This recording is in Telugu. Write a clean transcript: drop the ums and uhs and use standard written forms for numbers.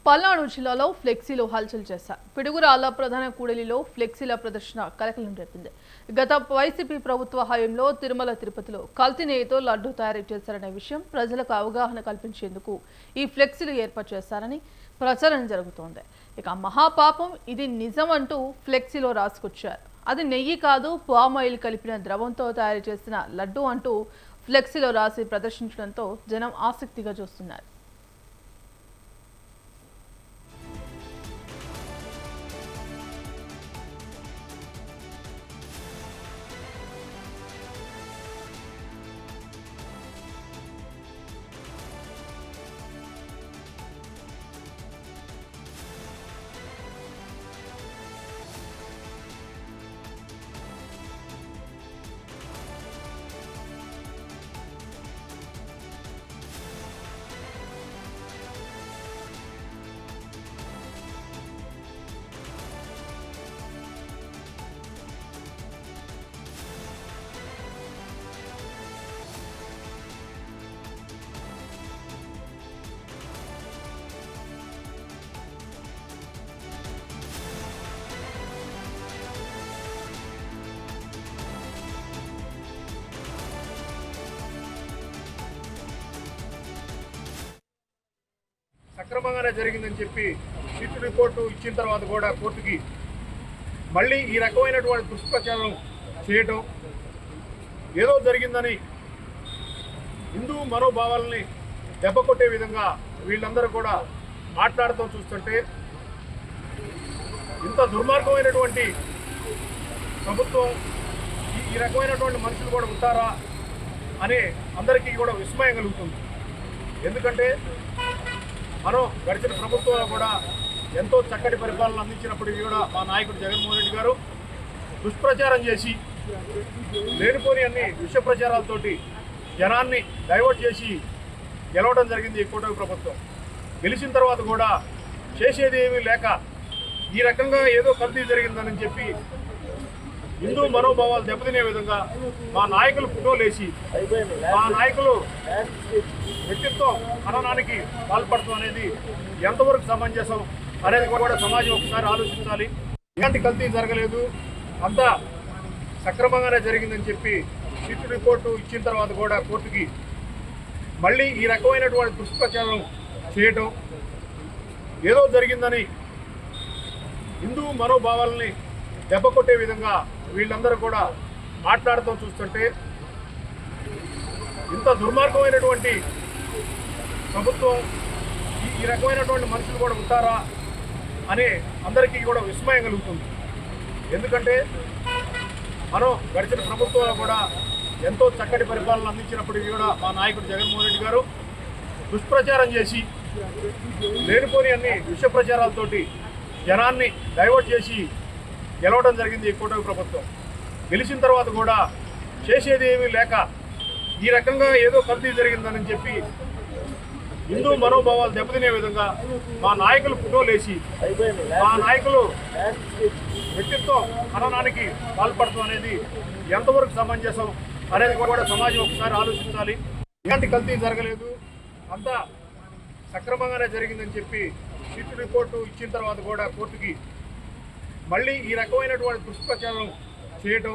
పల్నాడు జిల్లాలో ఫ్లెక్సీలు హల్చల్ చేశారు. పిడుగురాళ్ల ప్రధాన కూడలిలో ఫ్లెక్సీల ప్రదర్శన కలకలం రేపింది. గత వైసీపీ ప్రభుత్వ హయాంలో తిరుమల తిరుపతిలో కల్తీ నెయ్యితో లడ్డూ తయారు చేశారనే విషయం ప్రజలకు అవగాహన కల్పించేందుకు ఈ ఫ్లెక్సీలు ఏర్పాటు చేశారని ప్రచారం జరుగుతోంది. ఇక మహాపాపం ఇది నిజం అంటూ ఫ్లెక్సీలో రాసుకొచ్చారు. అది నెయ్యి కాదు, పామ్ ఆయిల్ కలిపిన ద్రవంతో తయారు చేసిన లడ్డూ అంటూ ఫ్లెక్సీలో రాసి ప్రదర్శించడంతో జనం ఆసక్తిగా చూస్తున్నారు. సక్రమంగానే జరిగిందని చెప్పి సిట్ రిపోర్టు ఇచ్చిన తర్వాత కూడా కోర్టుకి మళ్ళీ ఈ రకమైనటువంటి దుష్ప్రచారం చేయటం, ఏదో జరిగిందని హిందూ మనోభావాలని దెబ్బకొట్టే విధంగా వీళ్ళందరూ కూడా మాట్లాడటం చూస్తుంటే ఇంత దుర్మార్గమైనటువంటి ప్రభుత్వం, ఈ రకమైనటువంటి మనుషులు కూడా ఉంటారా అని అందరికీ కూడా విస్మయం కలుగుతుంది. ఎందుకంటే మనం గడిచిన ప్రభుత్వంలో కూడా ఎంతో చక్కటి పరిపాలన అందించినప్పటికీ కూడా మా నాయకుడు జగన్మోహన్ రెడ్డి గారు దుష్ప్రచారం చేసి లేనిపోని అన్ని విష ప్రచారాలతోటి జనాన్ని డైవర్ట్ చేసి గెలవడం జరిగింది ఈ కూటమి ప్రభుత్వం. గెలిచిన తర్వాత కూడా చేసేది ఏమీ లేక ఈ రకంగా ఏదో కల్తీ జరిగిందని చెప్పి హిందూ మనోభావాలు దెబ్బతినే విధంగా మా నాయకులు ఫోటోలేసి మా నాయకులు వ్యక్తిత్వం హననానికి పాల్పడటం అనేది ఎంతవరకు సమంజసం అనేది కూడా సమాజం ఒకసారి ఆలోచించాలి. ఎలాంటి కల్తీ జరగలేదు, అంతా సక్రమంగానే జరిగిందని చెప్పి సిట్ రిపోర్టు ఇచ్చిన తర్వాత కూడా కోర్టుకి మళ్ళీ ఈ రకమైనటువంటి దుష్ప్రచారం చేయటం, ఏదో జరిగిందని హిందూ మనోభావాలని దెబ్బకొట్టే విధంగా వీళ్ళందరూ కూడా మాట్లాడటం చూస్తుంటే ఇంత దుర్మార్గమైనటువంటి ప్రభుత్వం, ఈ రకమైనటువంటి మనుషులు కూడా ఉంటారా అని అందరికీ కూడా విస్మయం కలుగుతుంది. ఎందుకంటే మనం గడిచిన ప్రభుత్వంలో కూడా ఎంతో చక్కటి పరిపాలన అందించినప్పటికీ కూడా మా నాయకుడు జగన్మోహన్ రెడ్డి గారు దుష్ప్రచారం చేసి లేనిపోని అన్ని విష ప్రచారాలతోటి జనాన్ని డైవర్ట్ చేసి గెలవడం జరిగింది ఈ కూటమి ప్రభుత్వం. గెలిచిన తర్వాత కూడా చేసేది ఏమీ లేక ఈ రకంగా ఏదో కల్తీ జరిగిందని చెప్పి హిందూ మనోభావాలు దెబ్బతినే విధంగా మా నాయకులు ఫోటోలేసి మా నాయకులు వ్యక్తిత్వం హననానికి పాల్పడటం అనేది ఎంతవరకు సమంజసం అనేది కూడా సమాజం ఒకసారి ఆలోచించాలి. ఎలాంటి కల్తీ జరగలేదు, అంతా సక్రమంగానే జరిగిందని చెప్పి సిట్ రిపోర్టు ఇచ్చిన తర్వాత కూడా కోర్టుకి మళ్ళీ ఈ రకమైనటువంటి దుష్ప్రచారం చేయటం,